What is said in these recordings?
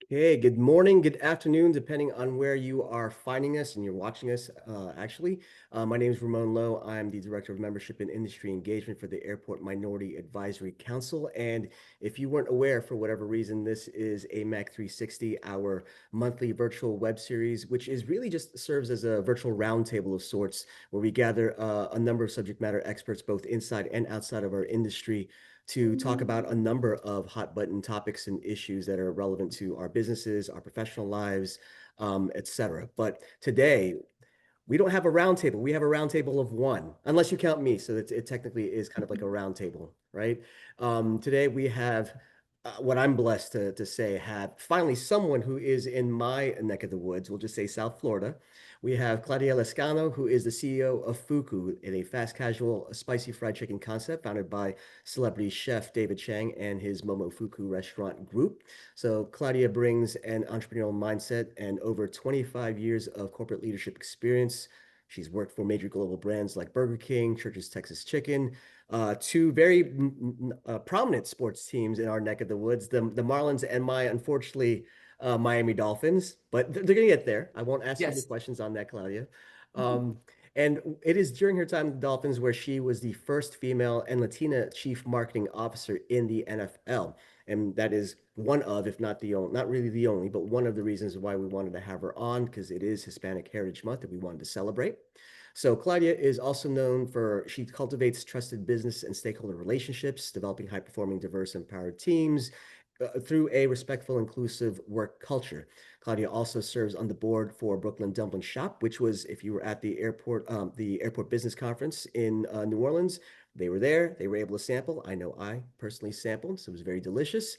Okay, good morning, good afternoon, depending on where you are finding us and you're watching us, actually. My name is Ramon Lowe. I'm the Director of Membership and Industry Engagement for the Airport Minority Advisory Council. And if you weren't aware, for whatever reason, this is AMAC 360, our monthly virtual web series, which is really just serves as a virtual roundtable of sorts, where we gather a number of subject matter experts, both inside and outside of our industry, to talk about a number of hot button topics and issues that are relevant to our businesses, our professional lives, et cetera. But today, we don't have a roundtable. We have a roundtable of one, unless you count me. So it technically is kind of like a roundtable, right? Today we have what I'm blessed to say have finally someone who is in my neck of the woods. We'll just say South Florida. We have Claudia Lezcano, who is the CEO of Fuku, a fast casual spicy fried chicken concept founded by celebrity chef David Chang and his Momofuku restaurant group. So Claudia brings an entrepreneurial mindset and over 25 years of corporate leadership experience. She's worked for major global brands like Burger King, Church's Texas Chicken, two very prominent sports teams in our neck of the woods, the Marlins and my, unfortunately, Miami Dolphins, but they're going to get there. I won't ask you any questions on that, Claudia. And it is during her time at the Dolphins where she was the first female and Latina Chief Marketing Officer in the NFL. And that is one of, if not the only, not really the only, but one of the reasons why we wanted to have her on, because it is Hispanic Heritage Month that we wanted to celebrate. So Claudia is also known for, she cultivates trusted business and stakeholder relationships, developing high-performing, diverse, empowered teams through a respectful, inclusive work culture. Claudia also serves on the board for Brooklyn Dumpling Shop, which was, if you were at the airport business conference in New Orleans, they were there. They were able to sample. I know I personally sampled, so it was very delicious.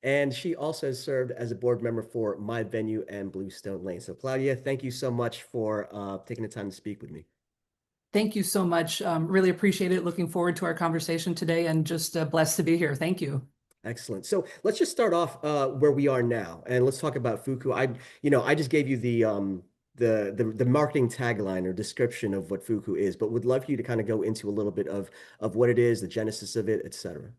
And she also has served as a board member for My Venue and Bluestone Lane. So Claudia, thank you so much for taking the time to speak with me. Thank you so much. Really appreciate it. Looking forward to our conversation today and just blessed to be here. Thank you. Excellent. So let's just start off where we are now, and let's talk about Fuku. I just gave you the marketing tagline or description of what Fuku is, but would love for you to kind of go into a little bit of what it is, the genesis of it, et cetera.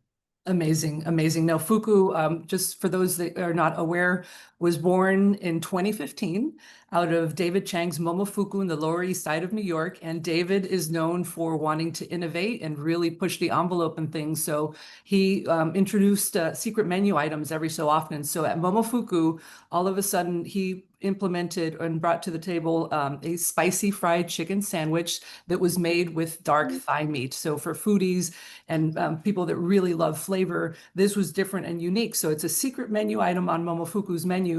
Amazing, amazing. Now, Fuku, just for those that are not aware, was born in 2015 out of David Chang's Momofuku in the Lower East Side of New York. And David is known for wanting to innovate and really push the envelope and things. So he introduced secret menu items every so often. So at Momofuku, all of a sudden, he implemented and brought to the table a spicy fried chicken sandwich that was made with dark thigh meat. So for foodies and people that really love flavor, this was different and unique. So it's a secret menu item on Momofuku's menu.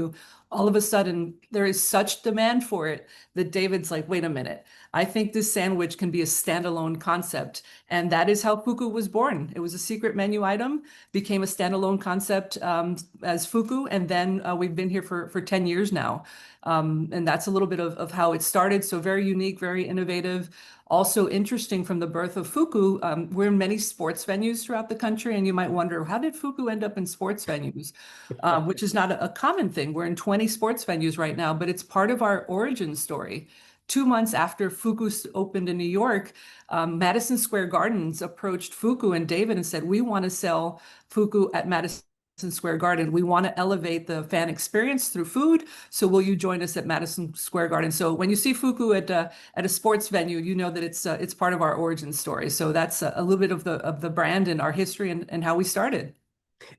All of a sudden, there is such demand for it that David's like, wait a minute, I think this sandwich can be a standalone concept. And that is how Fuku was born. It was a secret menu item, became a standalone concept as Fuku. And then we've been here for 10 years now. And that's a little bit of how it started. So very unique, very innovative. Also interesting from the birth of Fuku, we're in many sports venues throughout the country. And you might wonder, how did Fuku end up in sports venues? Which is not a common thing. We're in 20 sports venues right now, but it's part of our origin story. 2 months after Fuku opened in New York, Madison Square Gardens approached Fuku and David and said, we want to sell Fuku at Madison Square Garden. We want to elevate the fan experience through food. So will you join us at Madison Square Garden? So when you see Fuku at a sports venue, you know that it's part of our origin story. So that's a little bit of the brand and our history and how we started.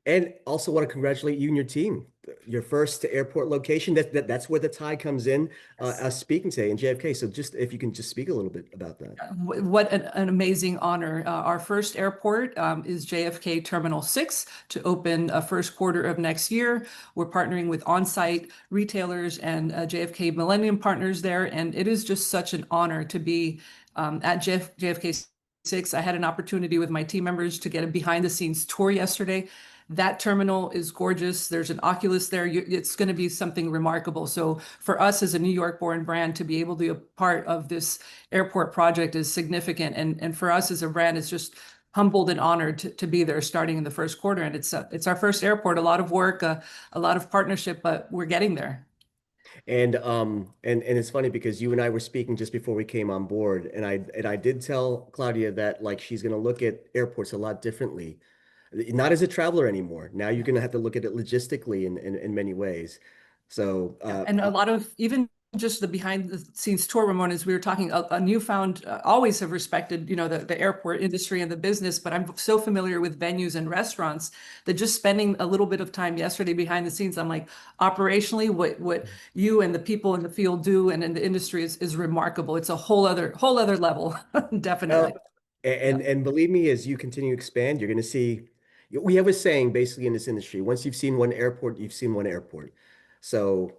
And also want to congratulate you and your team. Your first airport location. That's where the tie comes in. Us speaking today in JFK. So just if you can just speak a little bit about that. What an amazing honor. Our first airport is JFK Terminal 6 to open first quarter of next year. We're partnering with on-site retailers and JFK Millennium Partners there. And it is just such an honor to be at JFK 6. I had an opportunity with my team members to get a behind-the-scenes tour yesterday. That terminal is gorgeous. There's an Oculus there. It's going to be something remarkable. So for us as a New York-born brand to be able to be a part of this airport project is significant. And for us as a brand, it's just humbled and honored to be there starting in the first quarter. And it's our first airport, a lot of work, a lot of partnership, but we're getting there. And it's funny because you and I were speaking just before we came on board, and I did tell Claudia that like she's going to look at airports a lot differently, not as a traveler anymore. Now you're going to have to look at it logistically in many ways. So Yeah, and a lot of even just the behind the scenes tour, Ramon, as we were talking, a newfound, always have respected, the airport industry and the business, but I'm so familiar with venues and restaurants that just spending a little bit of time yesterday behind the scenes, I'm like, operationally, what you and the people in the field do and in the industry is remarkable. It's a whole other level, definitely. Well, Yeah. and believe me, as you continue to expand, you're going to see. We have a saying basically in this industry: once you've seen one airport, you've seen one airport. So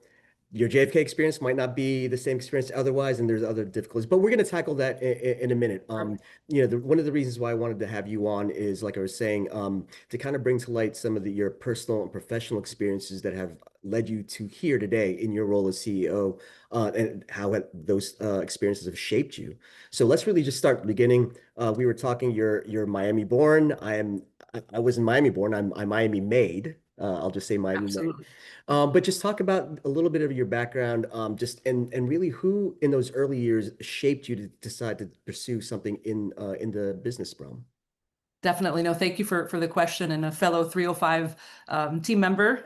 your JFK experience might not be the same experience otherwise, and there's other difficulties. But we're going to tackle that in a minute. One of the reasons why I wanted to have you on is, like I was saying, to kind of bring to light some of your personal and professional experiences that have led you to here today in your role as CEO, and how those experiences have shaped you. So let's really just start at the beginning. We were talking. You're Miami born. I wasn't Miami born. I'm Miami made. I'll just say Miami made. Absolutely. But just talk about a little bit of your background, just and really who in those early years shaped you to decide to pursue something in the business realm. Definitely. No, thank you for the question, and a fellow 305 team member,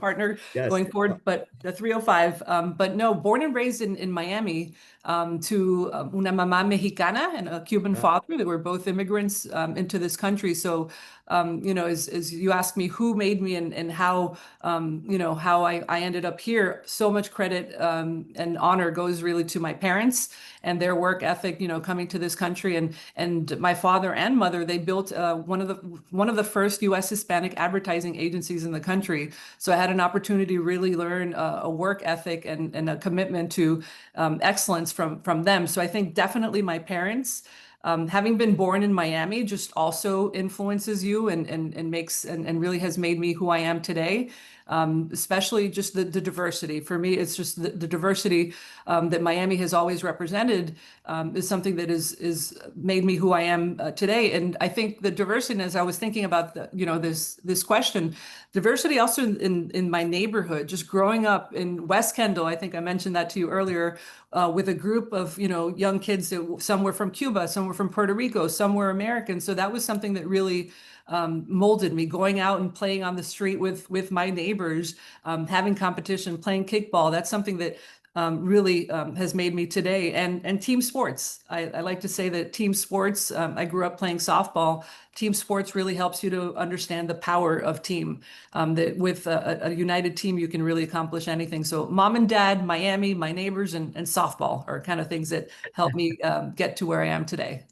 partner Yes. going forward, but the 305. But no, born and raised in Miami, to una mamá mexicana and a Cuban Ah, father. They were both immigrants into this country. So, as you asked me who made me and how, how I ended up here, so much credit and honor goes really to my parents and their work ethic, coming to this country. And my father and mother, they built one of the first U.S. Hispanic advertising agencies in the country. So I had an opportunity to really learn a work ethic and a commitment to excellence from them. So I think definitely my parents. Having been born in Miami just also influences you and makes and really has made me who I am today. Especially just the diversity. For me, it's just the diversity that Miami has always represented, is something that is made me who I am today. And I think the diversity, as I was thinking about this question, diversity also in my neighborhood, just growing up in West Kendall. I think I mentioned that to you earlier, with a group of young kids that some were from Cuba, some were from Puerto Rico, some were American. So that was something that really molded me, going out and playing on the street with my neighbors, having competition, playing kickball. That's something that really has made me today. And team sports. I like to say that team sports, I grew up playing softball. Team sports really helps you to understand the power of team. That with a united team, you can really accomplish anything. So mom and dad, Miami, my neighbors, and softball are kind of things that help me get to where I am today.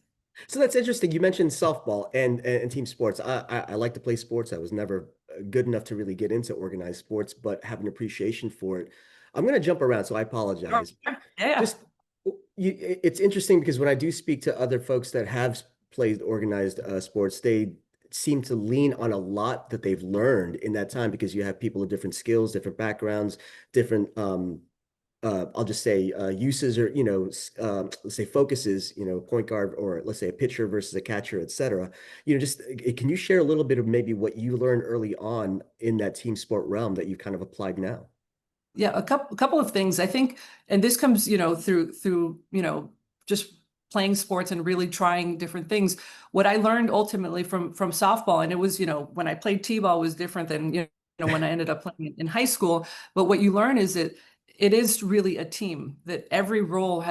so that's interesting. You mentioned softball and team sports. I like to play sports. I was never good enough to really get into organized sports, but have an appreciation for it. I'm going to jump around, so I Sure. apologize. Yeah. Just it's interesting because when I do speak to other folks that have played organized sports, they seem to lean on a lot that they've learned in that time because you have people of different skills, different backgrounds, different I'll just say uses or let's say focuses, point guard or let's say a pitcher versus a catcher, et cetera. Just can you share a little bit of maybe what you learned early on in that team sport realm that you've kind of applied now? Yeah, a couple of things I think, and this comes, through, just playing sports and really trying different things. What I learned ultimately from softball, and it was, when I played t-ball was different than, when I ended up playing in high school. But what you learn is that it is really a team, that every role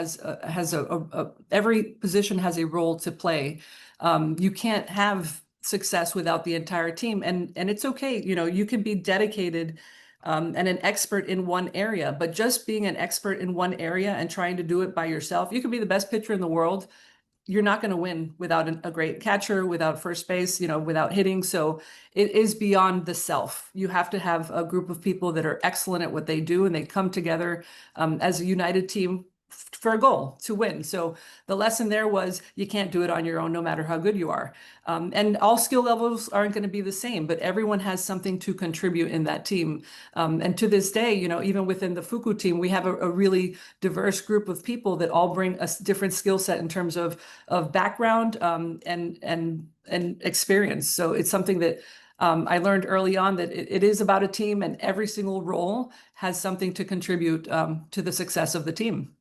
every position has a role to play. You can't have success without the entire team, and it's okay. You can be dedicated and an expert in one area, but just being an expert in one area and trying to do it by yourself, you could be the best pitcher in the world. You're not going to win without a great catcher, without first base, without hitting. So it is beyond the self. You have to have a group of people that are excellent at what they do, and they come together as a united team for a goal to win. So the lesson there was you can't do it on your own, no matter how good you are. And all skill levels aren't going to be the same, but everyone has something to contribute in that team. And to this day, even within the Fuku team, we have a really diverse group of people that all bring a different skill set in terms of background and experience. So it's something that I learned early on that it is about a team, and every single role has something to contribute to the success of the team.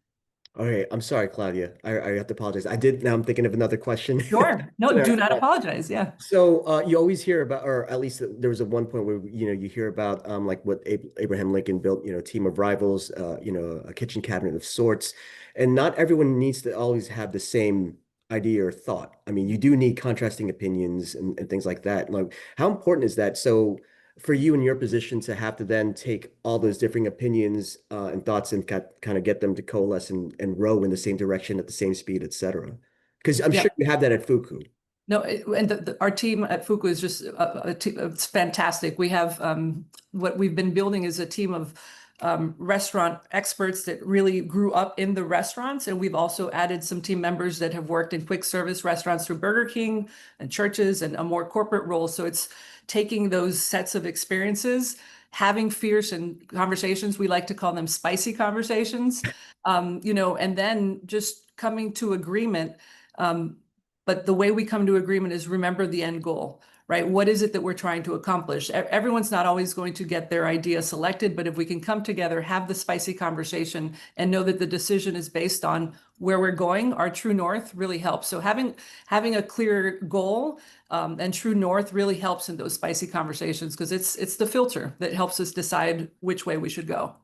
Okay, I'm sorry, Claudia. I have to apologize. I did. Now I'm thinking of another question. Sure. No, do not apologize. Yeah. So you always hear about, or at least there was a one point where you hear about like what Abraham Lincoln built, a team of rivals, a kitchen cabinet of sorts, and not everyone needs to always have the same idea or thought. I mean, you do need contrasting opinions and things like that. Like, how important is that? So for you in your position to have to then take all those differing opinions and thoughts and kind of get them to coalesce and row in the same direction at the same speed, et cetera. Because I'm Yeah. sure you have that at Fuku. No, and our team at Fuku is just it's fantastic. We have what we've been building is a team of restaurant experts that really grew up in the restaurants, and we've also added some team members that have worked in quick service restaurants through Burger King and churches and a more corporate role. So it's taking those sets of experiences, having fierce and conversations. We like to call them spicy conversations, and then just coming to agreement. Um, but the way we come to agreement is remember the end goal, right? What is it that we're trying to accomplish? Everyone's not always going to get their idea selected, but if we can come together, have the spicy conversation, and know that the decision is based on where we're going, our true north really helps. So having a clear goal and true north really helps in those spicy conversations because it's the filter that helps us decide which way we should go.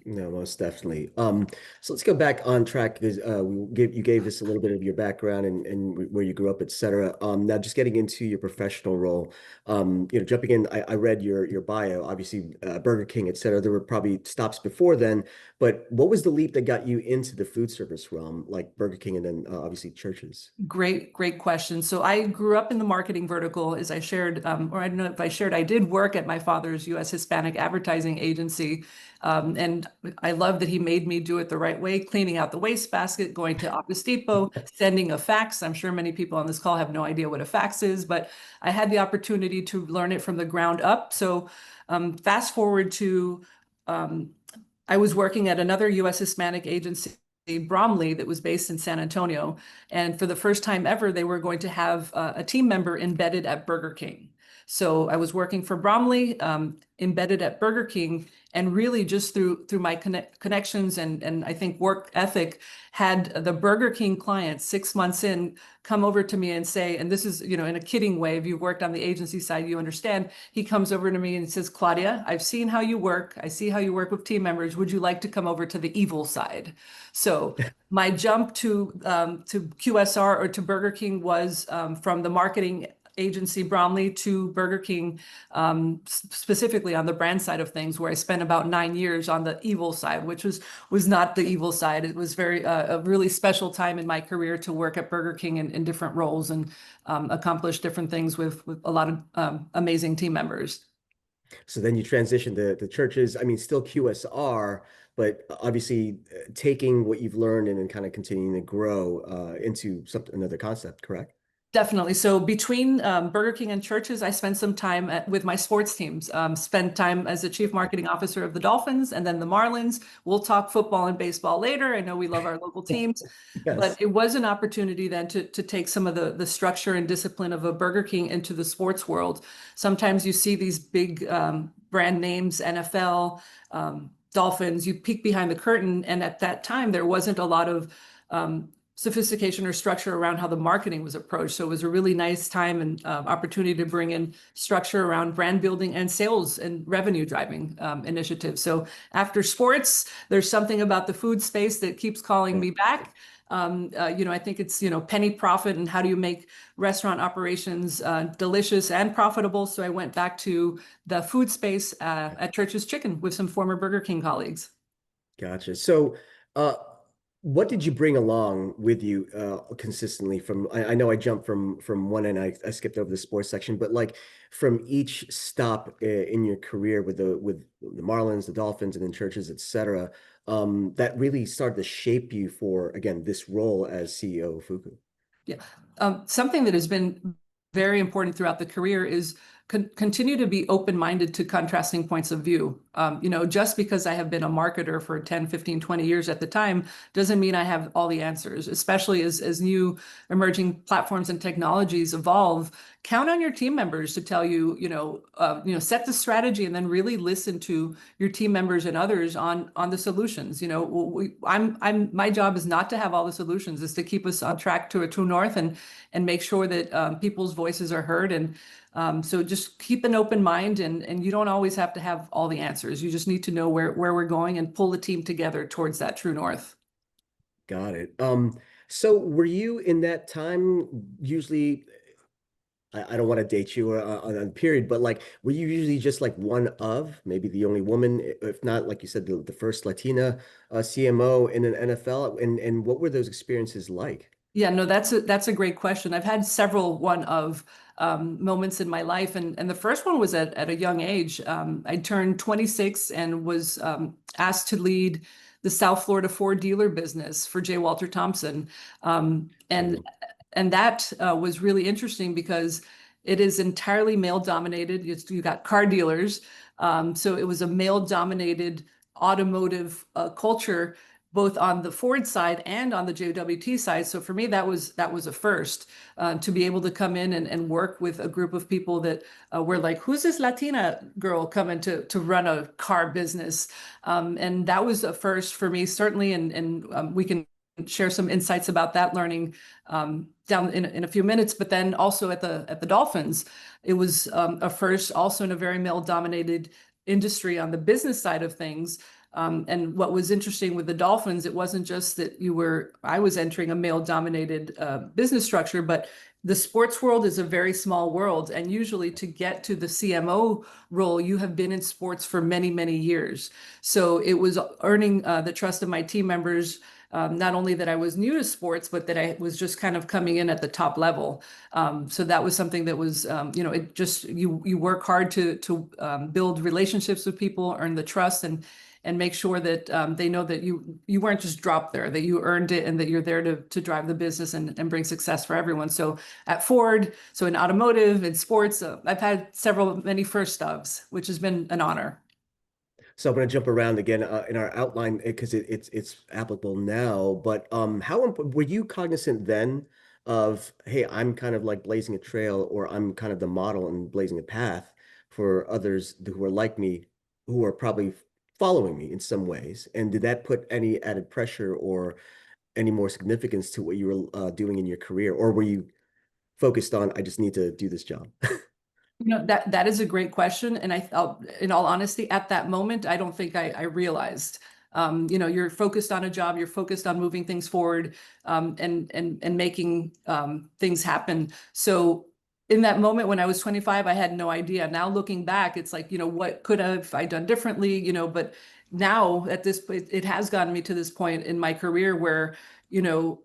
No, most definitely. So let's go back on track because you gave us a little bit of your background and where you grew up, et cetera. Now just getting into your professional role, jumping in, I read your bio, obviously Burger King, et cetera. There were probably stops before then, but what was the leap that got you into the food service realm, like Burger King and then obviously churches? Great question. So I grew up in the marketing vertical, as I shared, or I don't know if I shared, I did work at my father's U.S. Hispanic advertising agency. And I love that he made me do it the right way, cleaning out the wastebasket, going to Office Depot, sending a fax. I'm sure many people on this call have no idea what a fax is, but I had the opportunity to learn it from the ground up. So fast forward to um, I was working at another U.S. Hispanic agency, Bromley, that was based in San Antonio. And for the first time ever, they were going to have a team member embedded at Burger King. So I was working for Bromley, embedded at Burger King, and really just through my connections and I think work ethic, had the Burger King client 6 months in come over to me and say, and this is, in a kidding way, if you've worked on the agency side, you understand. He comes over to me and says, Claudia, I've seen how you work. I see how you work with team members. Would you like to come over to the evil side? So my jump to QSR or to Burger King was from the marketing agency Bromley to Burger King, specifically on the brand side of things, where I spent about 9 years on the evil side, which was not the evil side. It was very a really special time in my career to work at Burger King in different roles and accomplish different things with a lot of amazing team members. So then you transition to the churches. I mean, still QSR, but obviously taking what you've learned and then kind of continuing to grow into something another concept, correct? Definitely. So between Burger King and churches, I spent some time with my sports teams. Spent time as the chief marketing officer of the Dolphins and then the Marlins. We'll talk football and baseball later. I know we love our local teams, but Yes. it was an opportunity then to take some of the structure and discipline of a Burger King into the sports world. Sometimes you see these big brand names, NFL, Dolphins. You peek behind the curtain, and at that time there wasn't a lot of sophistication or structure around how the marketing was approached. So it was a really nice time and opportunity to bring in structure around brand building and sales and revenue driving initiatives. So after sports, there's something about the food space that keeps calling me back. I think it's, penny profit and how do you make restaurant operations delicious and profitable. So I went back to the food space at Church's Chicken with some former Burger King colleagues. Gotcha. So, what did you bring along with you consistently from I know I jumped from one and I skipped over the sports section, but like from each stop in your career with the Marlins, the Dolphins, and then churches, et cetera, that really started to shape you for, again, this role as CEO of Fuku? Yeah. Something that has been very important throughout the career is continue to be open-minded to contrasting points of view. Just because I have been a marketer for 10, 15, 20 years at the time doesn't mean I have all the answers, especially as new emerging platforms and technologies evolve. Count on your team members to tell you, set the strategy and then really listen to your team members and others on the solutions. My job is not to have all the solutions, is to keep us on track to a true north and make sure that people's voices are heard. And so just keep an open mind, and you don't always have to have all the answers. You just need to know where we're going and pull the team together towards that true north. Got it. So were you in that time usually, I don't want to date you on a period, but like, were you usually just like one of, maybe the only woman, if not, like you said, the first Latina CMO in an NFL? And what were those experiences like? Yeah, no, that's a great question. I've had several one of moments in my life, and the first one was at a young age. I turned 26 and was asked to lead the South Florida Ford dealer business for J. Walter Thompson, and Mhm. and that was really interesting because it is entirely male dominated. You got car dealers, so it was a male dominated automotive culture, both on the Ford side and on the JWT side. So for me, that was a first, to be able to come in and work with a group of people that were like, who's this Latina girl coming to run a car business? And that was a first for me, certainly. And we can share some insights about that learning down in a few minutes. But then also at the Dolphins, it was a first, also in a very male dominated industry on the business side of things. And what was interesting with the Dolphins, it wasn't just that I was entering a male dominated business structure, but the sports world is a very small world. And usually to get to the CMO role, you have been in sports for many, many years. So it was earning the trust of my team members. Not only that I was new to sports, but that I was just kind of coming in at the top level. So that was something that was, it just you work hard to build relationships with people, earn the trust, and make sure that they know that you weren't just dropped there, that you earned it, and that you're there to drive the business and bring success for everyone. So at Ford, so in automotive, in sports, I've had many first stubs, which has been an honor. So I'm going to jump around again in our outline because it's applicable now. But were you cognizant then of, hey, I'm kind of like blazing a trail, or I'm kind of the model and blazing a path for others who are like me, who are probably following me in some ways? And did that put any added pressure or any more significance to what you were doing in your career, or were you focused on, I just need to do this job? That is a great question, and I felt, in all honesty, at that moment, I don't think I realized. You're focused on a job, you're focused on moving things forward, and making things happen. So in that moment when I was 25, I had no idea. Now looking back, it's like, what could have I done differently? But now at this point, it has gotten me to this point in my career where, you know,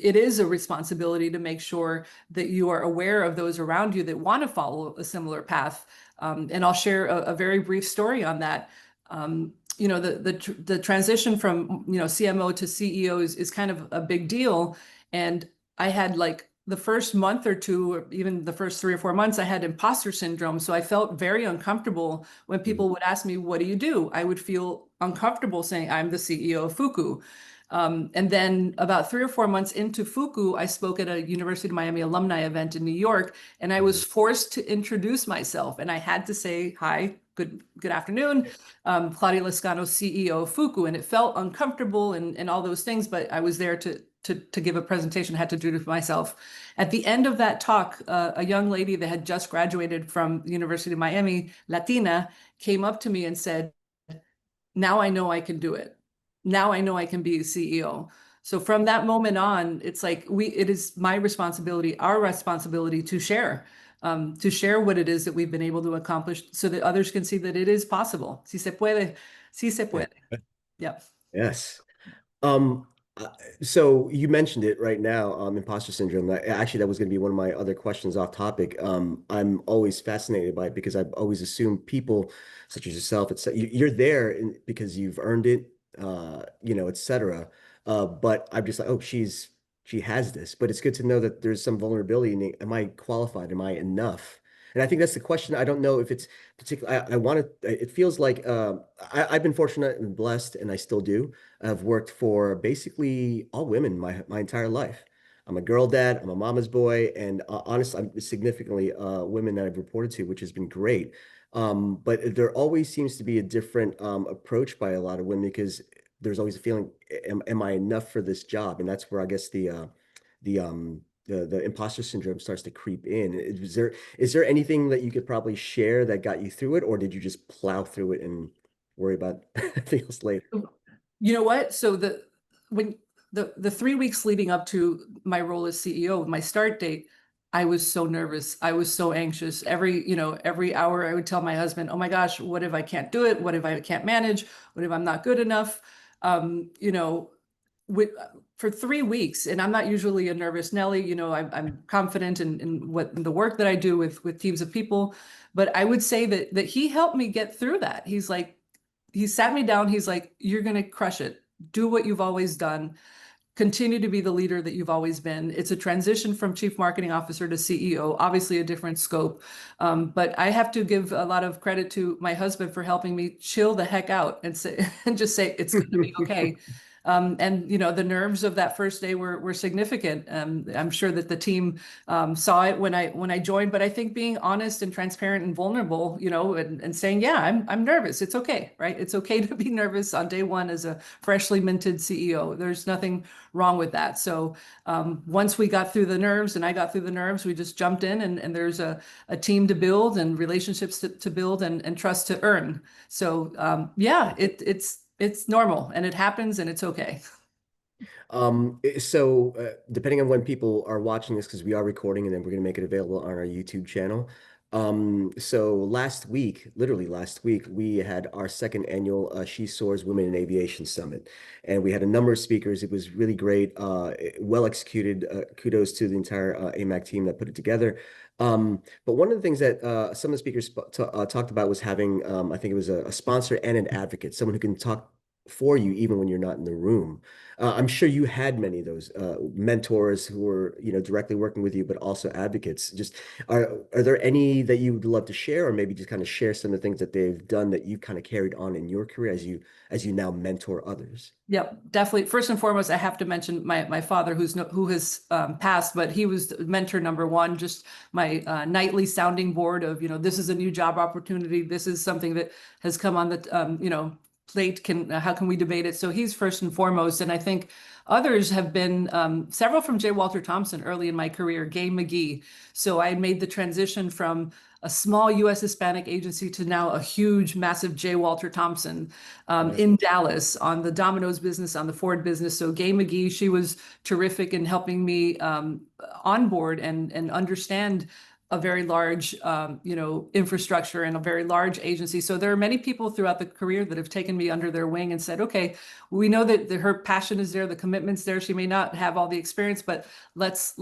it is a responsibility to make sure that you are aware of those around you that want to follow a similar path. And I'll share a very brief story on that. The transition from CMO to CEO is kind of a big deal, and I had like the first month or two, or even the first 3 or 4 months, I had imposter syndrome. So I felt very uncomfortable when people would ask me, "What do you do?" I would feel uncomfortable saying, "I'm the CEO of Fuku." And then about 3 or 4 months into Fuku, I spoke at a University of Miami alumni event in New York, and I was forced to introduce myself, and I had to say, "Hi, good afternoon, Claudia Lezcano, CEO of Fuku," and it felt uncomfortable and all those things, but I was there to give a presentation, had to do it myself. At the end of that talk, a young lady that had just graduated from the University of Miami, Latina, came up to me and said, "Now I know I can do it. Now I know I can be a CEO." So from that moment on, it's like it is my responsibility, our responsibility to share what it is that we've been able to accomplish so that others can see that it is possible. Si se puede, si se Yeah. puede. Yeah. Yes. Um, uh, so you mentioned it right now, imposter syndrome. Actually, that was going to be one of my other questions off topic. I'm always fascinated by it because I've always assumed people such as yourself, you're there because you've earned it. etc. But I'm just like, oh, she has this. But it's good to know that there's some vulnerability. Am I qualified? Am I enough? And I think that's the question. I don't know if it's particular. I want to. It feels like I've been fortunate and blessed, and I still do. I've worked for basically all women my entire life. I'm a girl dad. I'm a mama's boy, and honestly, I'm significantly women that I've reported to, which has been great. But there always seems to be a different approach by a lot of women because there's always a feeling, am I enough for this job? And that's where I guess the imposter syndrome starts to creep in. Is there anything that you could probably share that got you through it, or did you just plow through it and worry about things later? You know what? So when the 3 weeks leading up to my role as CEO, my start date, I was so nervous. I was so anxious. Every hour I would tell my husband, "Oh my gosh, what if I can't do it? What if I can't manage? What if I'm not good enough?" Um, you know, with for 3 weeks, and I'm not usually a nervous Nelly. I'm confident in what the work that I do with teams of people, but I would say that he helped me get through that. He sat me down. He's like, "You're going to crush it. Do what you've always done. Continue to be the leader that you've always been." It's a transition from chief marketing officer to CEO, obviously a different scope. But I have to give a lot of credit to my husband for helping me chill the heck out and say, and just say, it's going to be okay. And the nerves of that first day were significant. I'm sure that the team saw it when I joined, but I think being honest and transparent and vulnerable, and saying, yeah, I'm nervous. It's okay, right? It's okay to be nervous on day one as a freshly minted CEO. There's nothing wrong with that. So once we got through the nerves and I got through the nerves, we just jumped in, and there's a team to build and relationships to build and trust to earn. So yeah, it's normal and it happens and it's okay. Depending on when people are watching this, because we are recording and then we're going to make it available on our YouTube channel. So last week, literally last week, we had our second annual She Soars Women in Aviation Summit, and we had a number of speakers. It was really great, well executed. Kudos to the entire AMAC team that put it together. But one of the things that some of the speakers talked about was having, I think it was a sponsor and an advocate, someone who can talk for you even when you're not in the room. I'm sure you had many of those mentors who were, directly working with you, but also advocates. Just are there any that you would love to share, or maybe just kind of share some of the things that they've done that you kind of carried on in your career as you now mentor others? Yep, definitely. First and foremost, I have to mention my father, who has passed, but he was mentor number one. Just my nightly sounding board of, this is a new job opportunity. This is something that has come on the plate. How can we debate it? So he's first and foremost, and I think others have been several from J. Walter Thompson early in my career, Gay McGee. So I made the transition from a small U.S. Hispanic agency to now a huge, massive J. Walter Thompson Nice. in Dallas on the Domino's business, on the Ford business. So Gay McGee, she was terrific in helping me onboard and understand a very large, infrastructure and a very large agency. So there are many people throughout the career that have taken me under their wing and said, okay, we know that her passion is there, the commitment's there. She may not have all the experience, but let's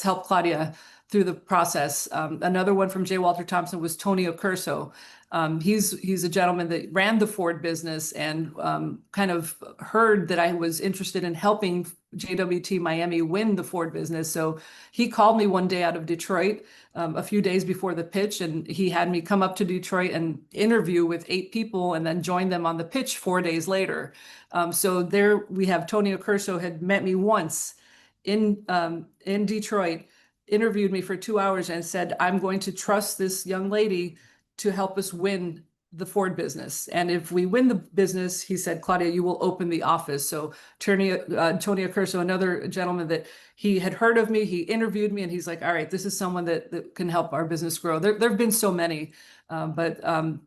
help Claudia through the process. Another one from J. Walter Thompson was Tony Accurso. He's a gentleman that ran the Ford business and kind of heard that I was interested in helping JWT Miami win the Ford business. So he called me one day out of Detroit a few days before the pitch, and he had me come up to Detroit and interview with 8 people and then join them on the pitch 4 days later. So there we have Tony Accurso had met me once in Detroit, interviewed me for 2 hours and said, I'm going to trust this young lady to help us win the Ford business. And if we win the business, he said, Claudia, you will open the office. So Tony Accurso, another gentleman that he had heard of me, he interviewed me, and he's like, all right, this is someone that can help our business grow. There have been so many, but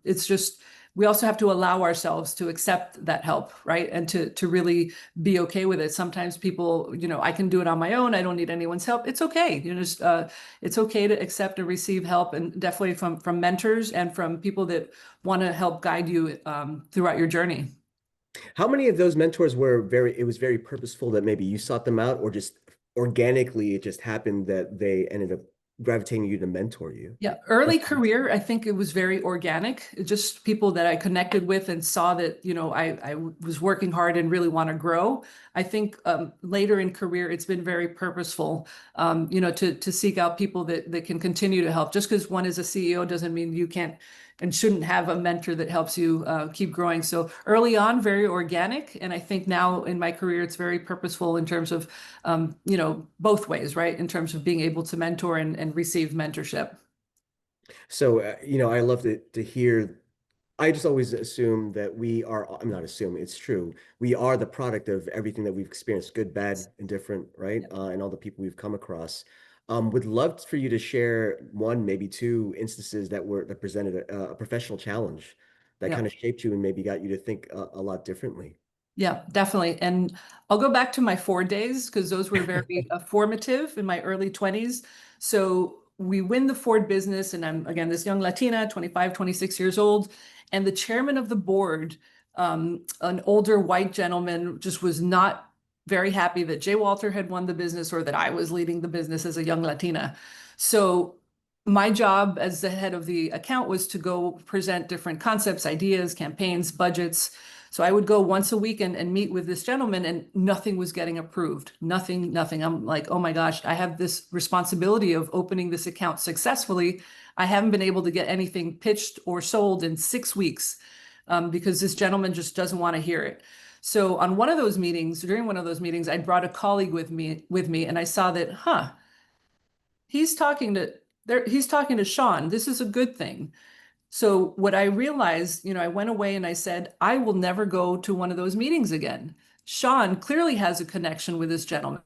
it's just, we also have to allow ourselves to accept that help, right? And to really be okay with it. Sometimes people, I can do it on my own. I don't need anyone's help. It's okay. It's okay to accept and receive help, and definitely from mentors and from people that want to help guide you throughout your journey. How many of those mentors it was very purposeful that maybe you sought them out, or just organically it just happened that they ended up gravitating you to mentor you. Yeah, early That's career, I think it was very organic. It just people that I connected with and saw that, I was working hard and really want to grow. I think later in career, it's been very purposeful, to seek out people that can continue to help. Just because one is a CEO doesn't mean you can't and shouldn't have a mentor that helps you keep growing. So early on, very organic. And I think now in my career, it's very purposeful in terms of, both ways, right? In terms of being able to mentor and receive mentorship. so, I love to hear. I just always assume that we are, I'm not assuming, it's true. We are the product of everything that we've experienced, good, bad, indifferent, right? And all the people we've come across. Would love for you to share one, maybe two instances that presented a professional challenge that Yeah. kind of shaped you and maybe got you to think a lot differently. Yeah, definitely. And I'll go back to my Ford days because those were very formative in my early 20s. So we win the Ford business, and I'm again this young Latina, 25, 26 years old. And the chairman of the board, an older white gentleman, just was not very happy that Jay Walter had won the business or that I was leading the business as a young Latina. So my job as the head of the account was to go present different concepts, ideas, campaigns, budgets. So I would go once a week and meet with this gentleman, and nothing was getting approved. Nothing, nothing. I'm like, oh my gosh, I have this responsibility of opening this account successfully. I haven't been able to get anything pitched or sold in 6 weeks because this gentleman just doesn't want to hear it. So on one of those meetings, during one of those meetings, I brought a colleague with me, and I saw that, he's talking to he's talking to Sean. This is a good thing. So what I realized, I went away and I said, I will never go to one of those meetings again. Sean clearly has a connection with this gentleman.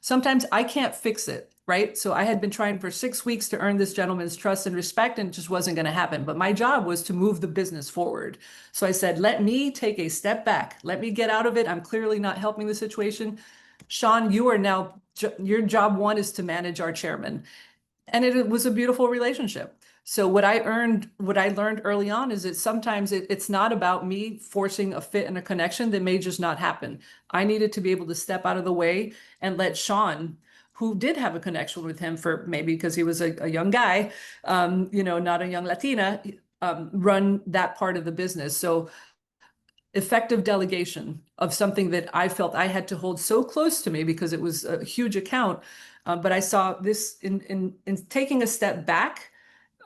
Sometimes I can't fix it, right? So I had been trying for 6 weeks to earn this gentleman's trust and respect, and it just wasn't going to happen. But my job was to move the business forward. So I said, let me take a step back. Let me get out of it. I'm clearly not helping the situation. Sean, you are now, your job one is to manage our chairman. And it was a beautiful relationship. So what I learned early on is that sometimes it's not about me forcing a fit and a connection that may just not happen. I needed to be able to step out of the way and let Sean, who did have a connection with him for maybe because he was a young guy, not a young Latina, run that part of the business. So effective delegation of something that I felt I had to hold so close to me because it was a huge account. But I saw this in taking a step back.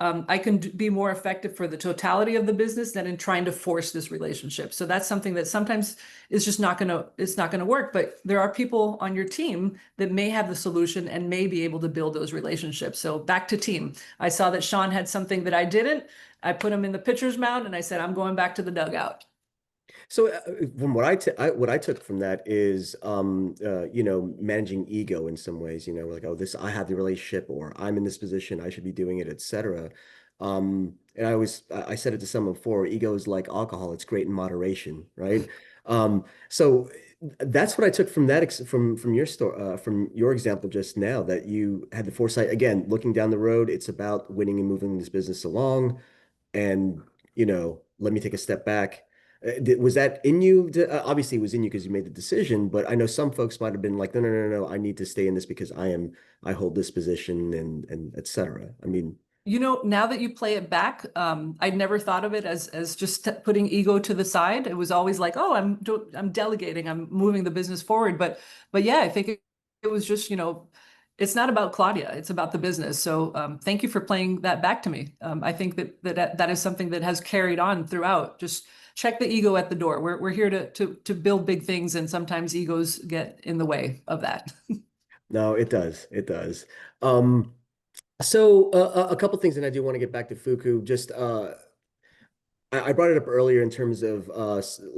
I can be more effective for the totality of the business than in trying to force this relationship. So that's something that sometimes is just it's not gonna work. But there are people on your team that may have the solution and may be able to build those relationships. So back to team. I saw that Sean had something that I didn't. I put him in the pitcher's mound and I said, I'm going back to the dugout. So from what I took from that is managing ego in some ways, like, oh, this I have the relationship, or I'm in this position, I should be doing it, etc. And I said it to someone before, ego is like alcohol, it's great in moderation, right? So that's what I took from from your story, from your example just now, that you had the foresight, again, looking down the road, it's about winning and moving this business along, and let me take a step back. Was that in you? Obviously, it was in you because you made the decision. But I know some folks might have been like, no, no, no, no, I need to stay in this because I hold this position and et cetera. I mean, Now that you play it back, I'd never thought of it as just putting ego to the side. It was always like, oh, I'm delegating, I'm moving the business forward. But yeah, I think it was just, it's not about Claudia, it's about the business. So thank you for playing that back to me. I think that is something that has carried on throughout. Just check the ego at the door. We're here to build big things, and sometimes egos get in the way of that. no, it does. It does. Um, so a couple things, and I do want to get back to Fuku. Just I brought it up earlier in terms of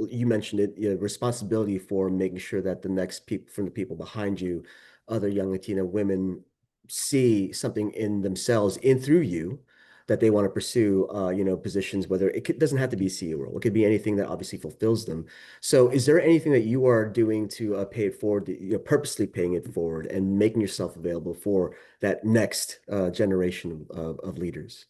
you mentioned it, responsibility for making sure that the next people from the people behind you, other young Latina women, see something in themselves in through you that they want to pursue, positions, whether doesn't have to be a CEO role. It could be anything that obviously fulfills them. So is there anything that you are doing to pay it forward, purposely paying it forward and making yourself available for that next generation of leaders?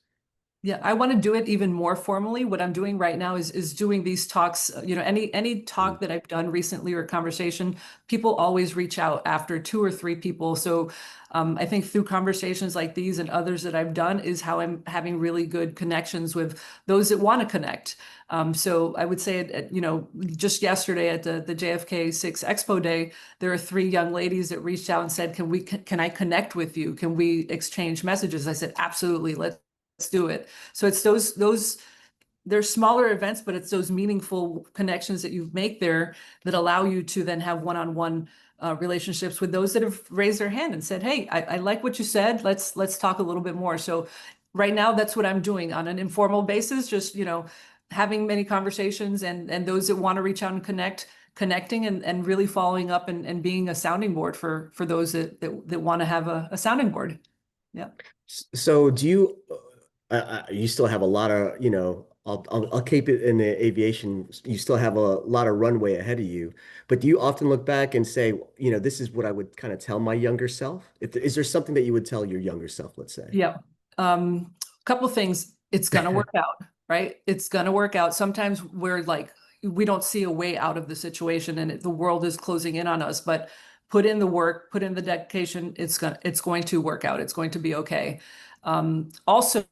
Yeah, I want to do it even more formally. What I'm doing right now is doing these talks. Any Mhm. talk that I've done recently or conversation, people always reach out after two or three people. So I think through conversations like these and others that I've done is how I'm having really good connections with those that want to connect. So I would say, just yesterday at the JFK 6 Expo Day, there are three young ladies that reached out and said, can I connect with you? Can we exchange messages? I said, absolutely. Let's do it. So it's those they're smaller events, but it's those meaningful connections that you make there that allow you to then have one-on-one relationships with those that have raised their hand and said, "Hey, I like what you said. Let's talk a little bit more." So right now, that's what I'm doing on an informal basis, just having many conversations and those that want to reach out and connecting and really following up and being a sounding board for those that want to have a sounding board. Yeah. So do you you still have a lot of, I'll keep it in the aviation. You still have a lot of runway ahead of you, but do you often look back and say, this is what I would kind of tell my younger self? Is there something that you would tell your younger self, let's say? Yeah. Couple things. It's gonna work out, right? It's gonna work out. Sometimes we're like, we don't see a way out of the situation and the world is closing in on us, but put in the work, put in the dedication, it's going to work out. It's going to be okay. Also,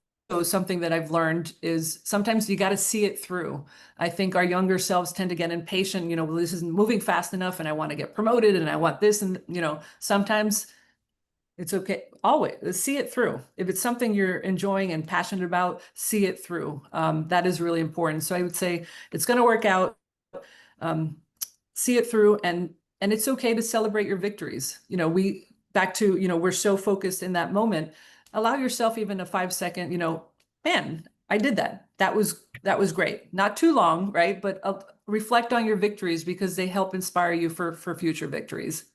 something that I've learned is sometimes you got to see it through. I think our younger selves tend to get impatient, well, this isn't moving fast enough and I want to get promoted and I want this and sometimes it's okay. Always see it through. If it's something you're enjoying and passionate about, see it through. That is really important. So I would say it's going to work out. Um, see it through, and it's okay to celebrate your victories. We back to we're so focused in that moment. Allow yourself even a 5 second. Man, I did that. That was great. Not too long, right? But reflect on your victories because they help inspire you for future victories.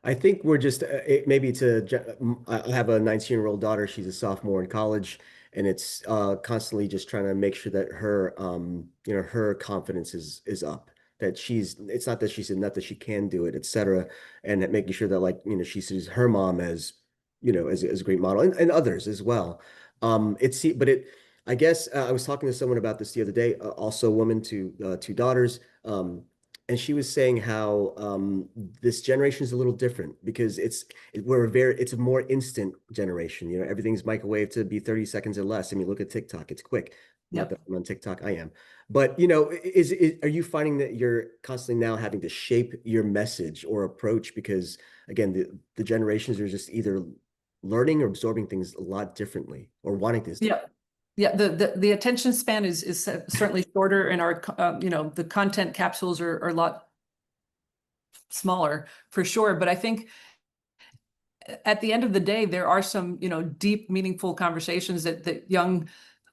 I think we're just maybe I have a 19-year-old daughter. She's a sophomore in college, and it's constantly just trying to make sure that her confidence is up. That it's not that she's enough that she can do it, etc. And that making sure that like she sees her mom as as a great model and others as well. But I guess I was talking to someone about this the other day, also a woman to two daughters. And she was saying how this generation is a little different because it's a more instant generation. Everything's microwave to be 30 seconds or less. I mean, look at TikTok, it's quick. Not that Yep. I'm on TikTok, I am. But are you finding that you're constantly now having to shape your message or approach because again, the generations are just either learning or absorbing things a lot differently or wanting things different. Yep. Yeah, the attention span is certainly shorter, and our the content capsules are a lot smaller for sure. But I think at the end of the day, there are some deep, meaningful conversations that young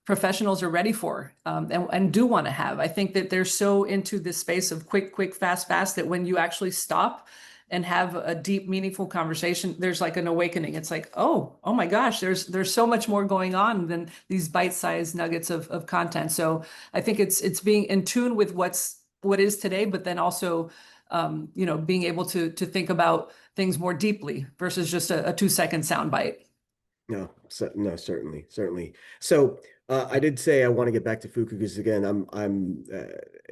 professionals are ready for and do want to have. I think that they're so into this space of quick, quick, fast, fast that when you actually stop and have a deep, meaningful conversation, there's like an awakening. It's like, oh my gosh, there's so much more going on than these bite-sized nuggets of content. So I think it's being in tune with what is today, but then also being able to think about things more deeply versus just a 2 second sound bite. No, certainly, certainly. So I did say I want to get back to fuku because again,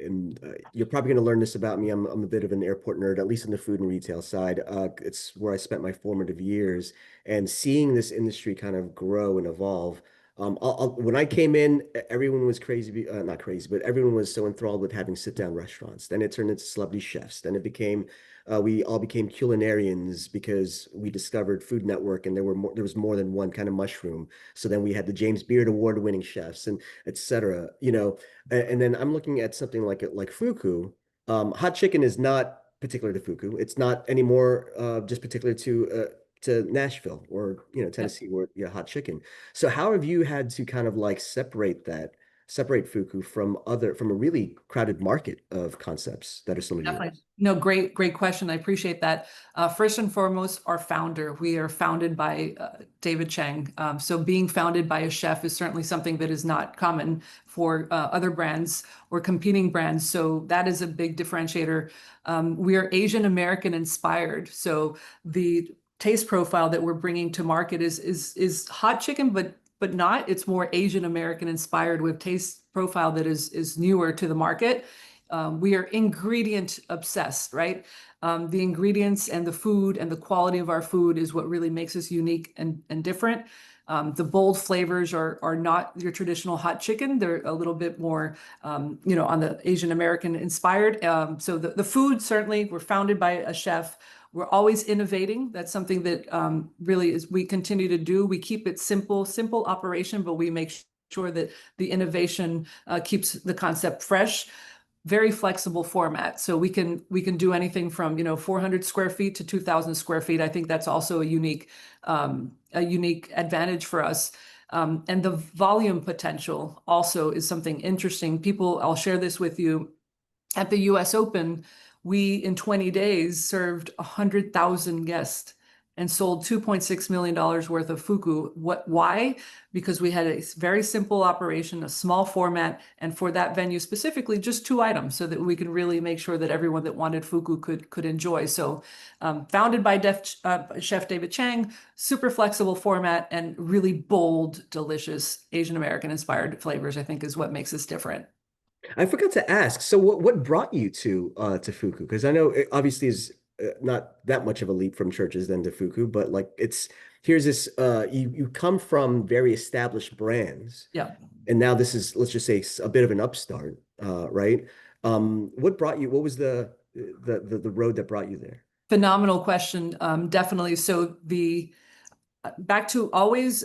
and you're probably going to learn this about me. I'm a bit of an airport nerd, at least in the food and retail side. It's where I spent my formative years, and seeing this industry kind of grow and evolve. When I came in, everyone was crazy, not crazy, but everyone was so enthralled with having sit-down restaurants. Then it turned into celebrity chefs. Then we all became culinarians because we discovered Food Network, and there was more than one kind of mushroom. So then we had the James Beard Award-winning chefs and etc. And then I'm looking at something like fuku. Hot chicken is not particular to fuku. It's not anymore just particular to Nashville or Yep. Tennessee where hot chicken. So how have you had to kind of like separate fuku from a really crowded market of concepts that are similar to Definitely. yours? No, great question. I appreciate that. First and foremost, our founder. We are founded by David Chang. So being founded by a chef is certainly something that is not common for other brands or competing brands. So that is a big differentiator. We are Asian American inspired. So the taste profile that we're bringing to market is hot chicken, but but not. It's more Asian American inspired with taste profile that is newer to the market. We are ingredient obsessed, right? The ingredients and the food and the quality of our food is what really makes us unique and different. The bold flavors are not your traditional hot chicken. They're a little bit more, on the Asian American inspired. So the food, certainly, we're founded by a chef. We're always innovating. That's something that really is we continue to do. We keep it simple operation, but we make sure that the innovation keeps the concept fresh. Very flexible format. So we can do anything from 400 square feet to 2,000 square feet. I think that's also a unique advantage for us. And the volume potential also is something interesting. I'll share this with you. At the US Open, we in 20 days served 100,000 guests and sold $2.6 million worth of fuku. Why? Because we had a very simple operation, a small format, and for that venue specifically, just 2 items so that we could really make sure that everyone that wanted fuku could enjoy. So founded by Chef David Chang, super flexible format and really bold, delicious Asian American inspired flavors, I think is what makes us different. I forgot to ask. So what brought you to Fuku? Because I know it obviously is not that much of a leap from churches then to Fuku, but like it's here's this you come from very established brands, Yeah. and now this is, let's just say, a bit of an upstart, right? What brought you? What was the road that brought you there? Phenomenal question. Definitely. So the back to always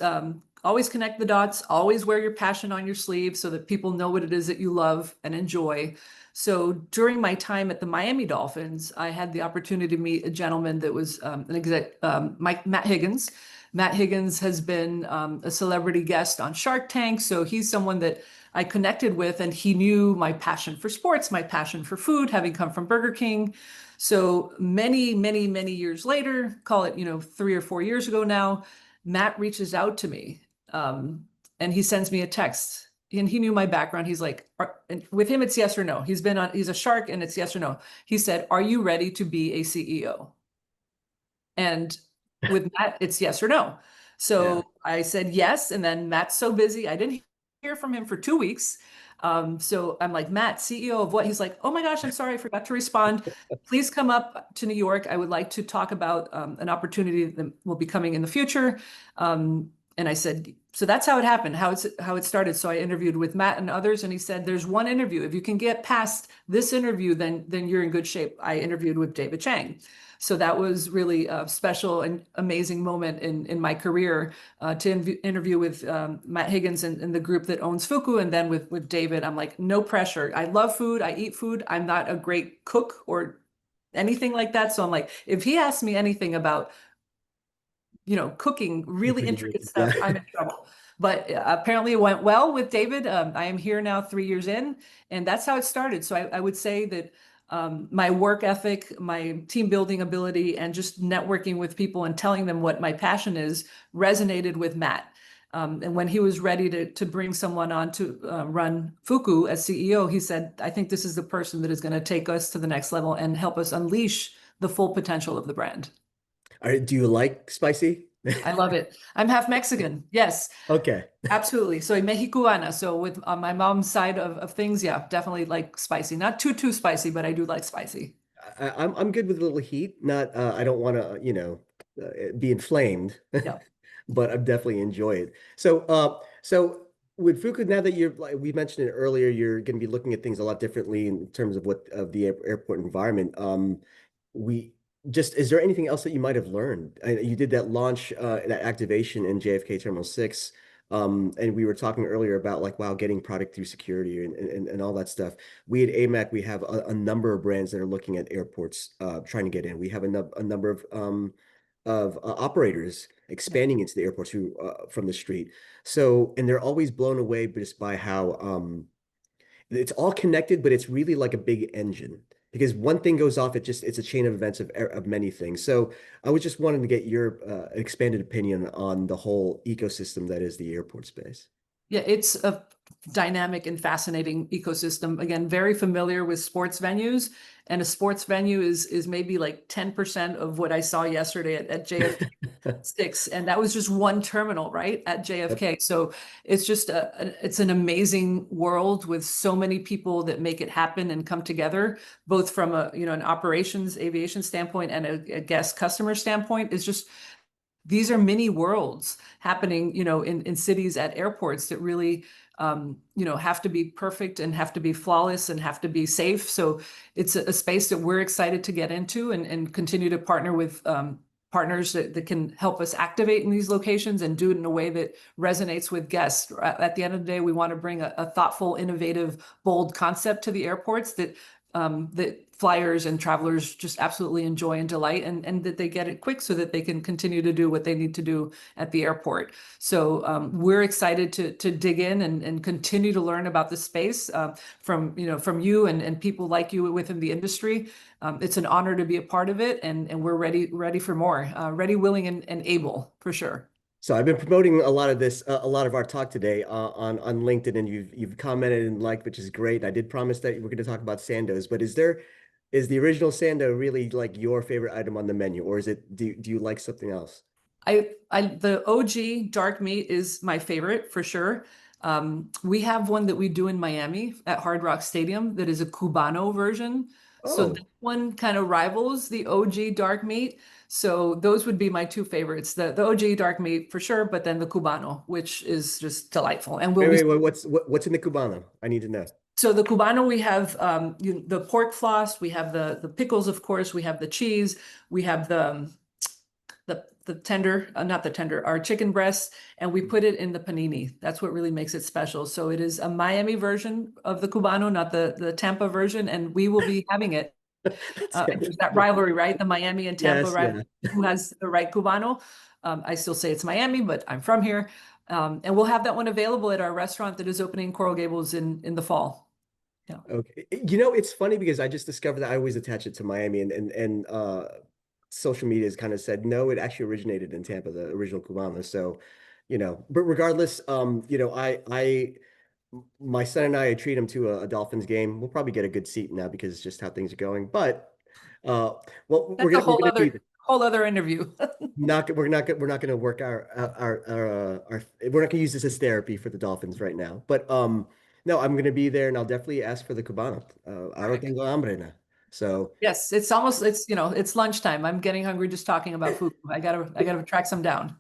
connect the dots, always wear your passion on your sleeve so that people know what it is that you love and enjoy. So during my time at the Miami Dolphins, I had the opportunity to meet a gentleman that was an exec, Matt Higgins. Matt Higgins has been a celebrity guest on Shark Tank. So he's someone that I connected with, and he knew my passion for sports, my passion for food, having come from Burger King. So many, many, many years later, call it, 3 or 4 years ago now, Matt reaches out to me, and he sends me a text. And he knew my background. He's like, and with him, it's yes or no. He's a shark, and it's yes or no. He said, "Are you ready to be a CEO?" And with Matt, it's yes or no. Yeah. So I said yes. And then Matt's so busy, I didn't hear from him for 2 weeks. So I'm like, "Matt, CEO of what?" He's like, "Oh my gosh, I'm sorry, I forgot to respond. Please come up to New York. I would like to talk about an opportunity that will be coming in the future." And I said, so that's how it happened, how it started. So I interviewed with Matt and others, and he said, "There's one interview. If you can get past this interview, then you're in good shape." I interviewed with David Chang. So that was really a special and amazing moment in my career to interview with Matt Higgins and the group that owns Fuku. And then with David, I'm like, no pressure. I love food. I eat food. I'm not a great cook or anything like that. So I'm like, if he asks me anything about, cooking You're really pretty intricate good. Yeah. stuff, I'm in trouble. But apparently it went well with David. I am here now 3 years in, and that's how it started. So I would say that my work ethic, my team building ability, and just networking with people and telling them what my passion is resonated with Matt. And when he was ready to bring someone on to run Fuku as CEO, he said, "I think this is the person that is going to take us to the next level and help us unleash the full potential of the brand." Do you like spicy? I love it. I'm half Mexican. Yes, Okay. absolutely. So Mexicuana. So with on my mom's side of things, yeah, definitely like spicy. Not too spicy, but I do like spicy. I'm good with a little heat. Not I don't want to be inflamed, Yeah. but I definitely enjoy it. So with Fuku, now that you're like we mentioned it earlier, you're going to be looking at things a lot differently in terms of what of the airport environment. We just is there anything else that you might have learned? You did that launch, that activation in JFK Terminal 6. And we were talking earlier about like, wow, getting product through security and all that stuff. We at AMAC, we have a number of brands that are looking at airports, trying to get in. We have a number of operators Yeah. expanding into the airports who from the street. So, and they're always blown away just by how it's all connected, but it's really like a big engine because one thing goes off, it's a chain of events of many things. So I was just wanting to get your expanded opinion on the whole ecosystem that is the airport space. Yeah, it's a dynamic and fascinating ecosystem. Again, very familiar with sports venues, and a sports venue is maybe like 10% of what I saw yesterday at JFK 6, and that was just one terminal, right, at Yep. JFK. So it's just it's an amazing world with so many people that make it happen and come together, both from a an operations aviation standpoint and a guest customer standpoint. It's just these are mini worlds happening, in cities at airports that really, have to be perfect and have to be flawless and have to be safe. So it's a space that we're excited to get into and continue to partner with partners that can help us activate in these locations and do it in a way that resonates with guests. At the end of the day, we want to bring a thoughtful, innovative, bold concept to the airports that flyers and travelers just absolutely enjoy and delight, and that they get it quick so that they can continue to do what they need to do at the airport. So we're excited to dig in and continue to learn about the space from you and people like you within the industry. It's an honor to be a part of it, and we're ready for more, ready, willing, and able for sure. So I've been promoting a lot of this, a lot of our talk today on LinkedIn, and you've commented and liked, which is great. I did promise that we're going to talk about Sandos, but is the original Sando really like your favorite item on the menu, or is it do you like something else? The OG dark meat is my favorite for sure. We have one that we do in Miami at Hard Rock Stadium that is a Cubano version. So that Oh, one kind of rivals the OG dark meat. So those would be my two favorites. The OG dark meat for sure, but then the Cubano, which is just delightful. And we'll wait, be wait, wait, what's in the Cubano? I need to know. so the Cubano, we have the pork floss, we have the pickles, of course, we have the cheese, we have the tender, not the tender, our chicken breasts, and we put it in the panini. That's what really makes it special. So it is a Miami version of the Cubano, not the Tampa version, and we will be having it. That's There's that rivalry, right? The Miami and Tampa yes, rivalry. yeah. Who has the right Cubano? I still say it's Miami, but I'm from here. And we'll have that one available at our restaurant that is opening in Coral Gables in the fall. Yeah. Okay. It's funny because I just discovered that I always attach it to Miami and social media has kind of said no, it actually originated in Tampa, the original Cubano. So, but regardless, my son and I treat him to a Dolphins game. We'll probably get a good seat now because it's just how things are going. But uh, well, That's we're gonna do whole other interview. not we're not gonna work our we're not gonna use this as therapy for the Dolphins right now. But no, I'm gonna be there and I'll definitely ask for the Cubano. Ahora Perfect. tengo hambre now. So Yes, it's lunchtime. I'm getting hungry just talking about food. I gotta track some down.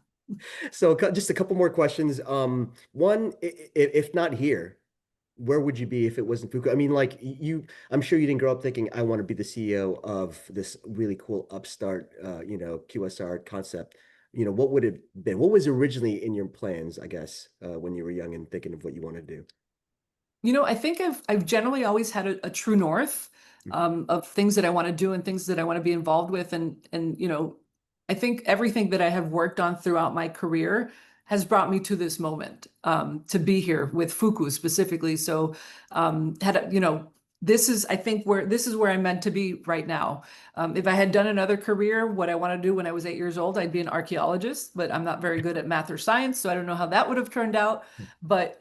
just a couple more questions. One, if not here, where would you be if it wasn't Fuku? I mean, like I'm sure you didn't grow up thinking I want to be the CEO of this really cool upstart, QSR concept. What would it been? What was originally in your plans, I guess, when you were young and thinking of what you want to do? I think I've generally always had a true north of things that I want to do and things that I want to be involved with, and I think everything that I have worked on throughout my career has brought me to this moment to be here with Fuku specifically. So this is where I'm meant to be right now. If I had done another career, what I want to do when I was 8 years old, I'd be an archaeologist, but I'm not very good at math or science, so I don't know how that would have turned out. But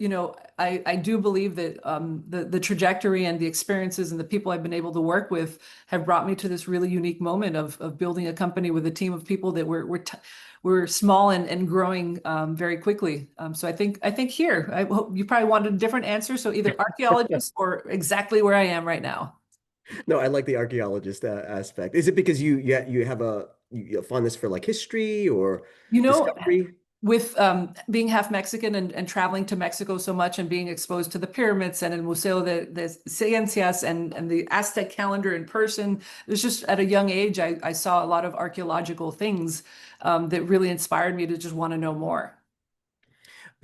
I do believe that the trajectory and the experiences and the people I've been able to work with have brought me to this really unique moment of building a company with a team of people that we're small and growing very quickly. So I think here, I hope you probably wanted a different answer. So either archaeologist or exactly where I am right now. No, I like the archaeologist aspect. Is it because you have a fondness for like history or You know, discovery? with being half Mexican and traveling to Mexico so much and being exposed to the pyramids and el Museo de Ciencias and the Aztec calendar in person, it was just at a young age, I saw a lot of archaeological things that really inspired me to just want to know more.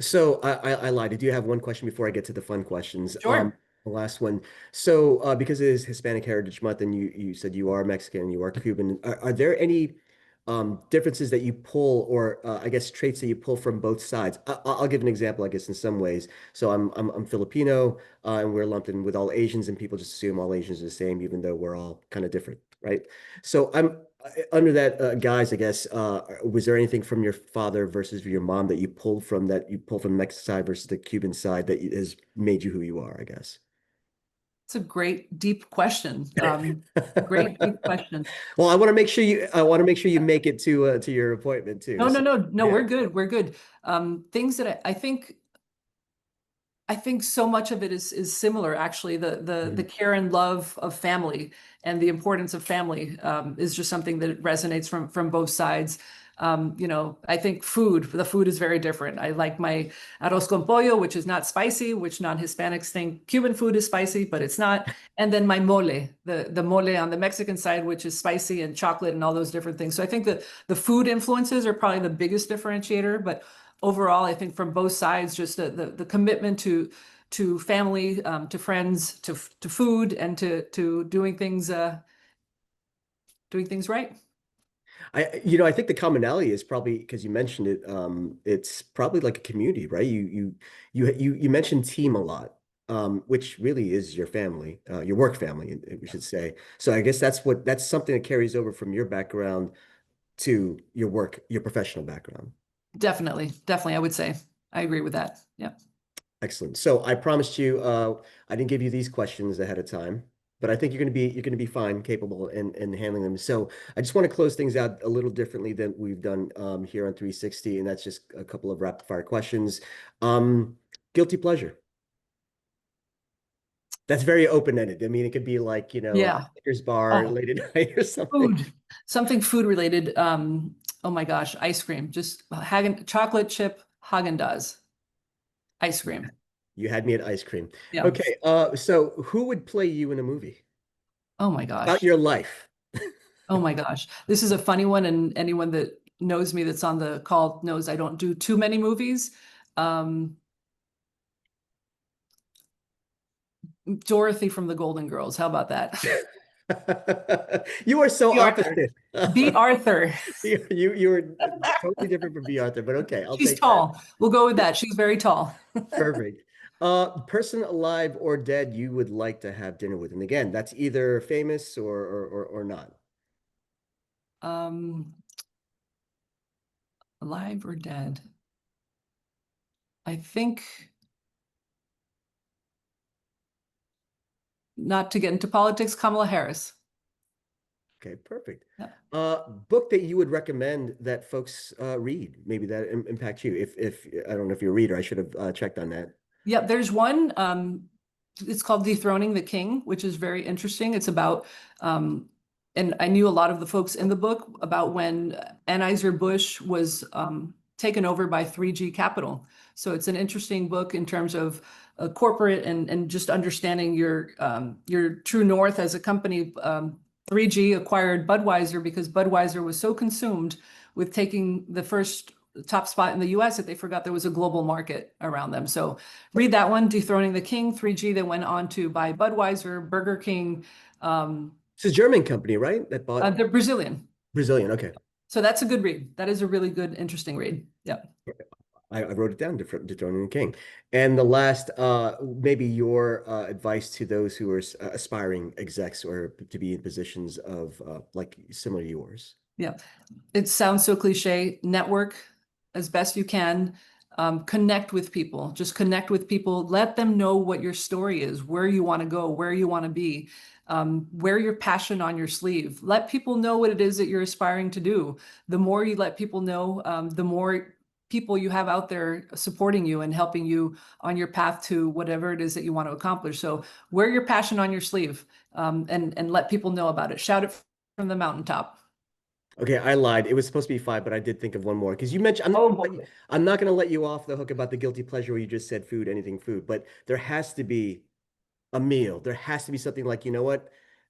So I lied. I do have one question before I get to the fun questions. Sure. The last one. So because it is Hispanic Heritage Month, and you said you are Mexican, you are Cuban. Are there any differences that you pull, or I guess traits that you pull from both sides? I'll give an example, I guess, in some ways. So I'm Filipino, and we're lumped in with all Asians, and people just assume all Asians are the same, even though we're all kind of different, right? So under that guise, I guess, was there anything from your father versus your mom that you pulled from the Mexican side versus the Cuban side that has made you who you are, I guess? It's a great, deep question. Great, deep question. Well, I want to make sure you make it to your appointment too. No, no, So, no, no, yeah. we're good. We're good. Things that I think so much of it is similar, actually. The Mhm. care and love of family and the importance of family is just something that resonates from both sides. I think the food is very different. I like my arroz con pollo, which is not spicy, which non-Hispanics think Cuban food is spicy, but it's not. And then my mole, the mole on the Mexican side, which is spicy and chocolate and all those different things. So I think that the food influences are probably the biggest differentiator, but overall, I think from both sides, just the commitment to family, to friends, to food, and to doing things right. I think the commonality is probably because you mentioned it. It's probably like a community, right? You mentioned team a lot, which really is your family, your work family, we should say. So I guess that's something that carries over from your background to your professional background. Definitely, definitely, I would say I agree with that. Yeah, Excellent. So I promised you, I didn't give you these questions ahead of time, but I think you're going to be fine, capable in handling them. So I just want to close things out a little differently than we've done here on 360, and that's just a couple of rapid fire questions. Guilty pleasure. That's very open-ended. I mean, it could be like, yeah. Snickers bar Oh, late at night or something. food, something food related. Oh my gosh, ice cream, just Hagen chocolate chip Haagen-Dazs ice cream. You had me at ice cream. Yeah. Okay, so who would play you in a movie Oh my about gosh. your life? Oh my gosh. This is a funny one, and anyone that knows me that's on the call knows I don't do too many movies. Um, Dorothy from the Golden Girls. How about that? You are so B. Arthur. opposite. B. Arthur. You were totally different from B. Arthur, but okay, I'll She's take that. tall. We'll go with that. She's very tall. Perfect. Person alive or dead you would like to have dinner with, and again, that's either famous or not. Um, Alive or dead? I think not to get into politics, Kamala Harris. Okay, perfect. Yeah. Book that you would recommend that folks read, maybe that impact you. If I don't know if you're a reader, I should have checked on that. Yeah, there's one. It's called Dethroning the King, which is very interesting. It's about, and I knew a lot of the folks in the book about when Anheuser-Busch was taken over by 3G Capital. So it's an interesting book in terms of corporate and just understanding your true north as a company. 3G acquired Budweiser because Budweiser was so consumed with taking the first top spot in the US that they forgot there was a global market around them. So read that one, Dethroning the King. 3G, they went on to buy Budweiser, Burger King. It's a German company, right? That bought They're Brazilian. Brazilian. Okay. So that's a good read. That is a really good, interesting read. Yeah. I wrote it down, Dethroning the King. And the last, maybe your advice to those who are aspiring execs or to be in positions of like similar to yours. Yeah. It sounds so cliche. Network as best you can. Connect with people. Just connect with people. Let them know what your story is, where you want to go, where you want to be, wear your passion on your sleeve. Let people know what it is that you're aspiring to do. The more you let people know, the more people you have out there supporting you and helping you on your path to whatever it is that you want to accomplish. So wear your passion on your sleeve, and let people know about it. Shout it from the mountaintop. Okay, I lied. It was supposed to be five, but I did think of one more because you mentioned Oh boy. I'm not going to let you off the hook about the guilty pleasure where you just said food, anything food, but there has to be a meal. There has to be something like, you know what,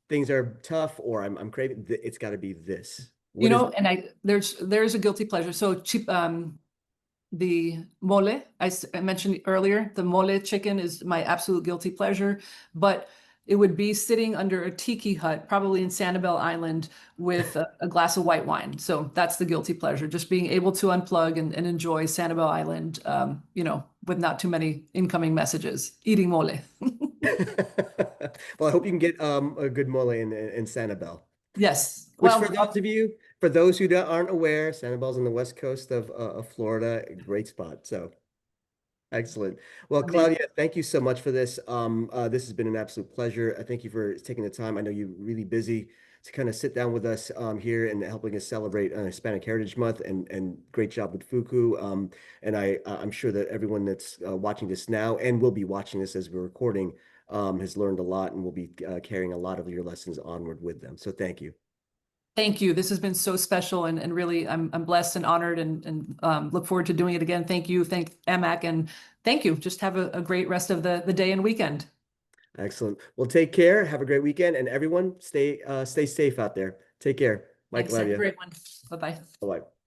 things are tough or I'm craving. It's got to be this. You What is know, and there's a guilty pleasure. So cheap, the mole, I mentioned earlier, the mole chicken is my absolute guilty pleasure, but it would be sitting under a tiki hut, probably in Sanibel Island, with a glass of white wine. So that's the guilty pleasure, just being able to unplug and enjoy Sanibel Island, with not too many incoming messages, eating mole. Well, I hope you can get a good mole in Sanibel. Yes. Which for Well, those of you, for those who aren't aware, Sanibel's on the west coast of Florida, a great spot. So excellent. Well, amazing. Claudia, thank you so much for this. This has been an absolute pleasure. I thank you for taking the time. I know you're really busy to kind of sit down with us here and helping us celebrate Hispanic Heritage Month and great job with Fuku. And I'm sure that everyone that's watching this now and will be watching this as we're recording has learned a lot and will be carrying a lot of your lessons onward with them. So thank you. Thank you. This has been so special and really I'm blessed and honored and look forward to doing it again. Thank you. Thank AMAC and thank you. Just have a great rest of the day and weekend. Excellent. Well, take care. Have a great weekend, and everyone stay safe out there. Take care. Bye, Thanks. Have a Claudia. great one. Bye-bye. Bye-bye.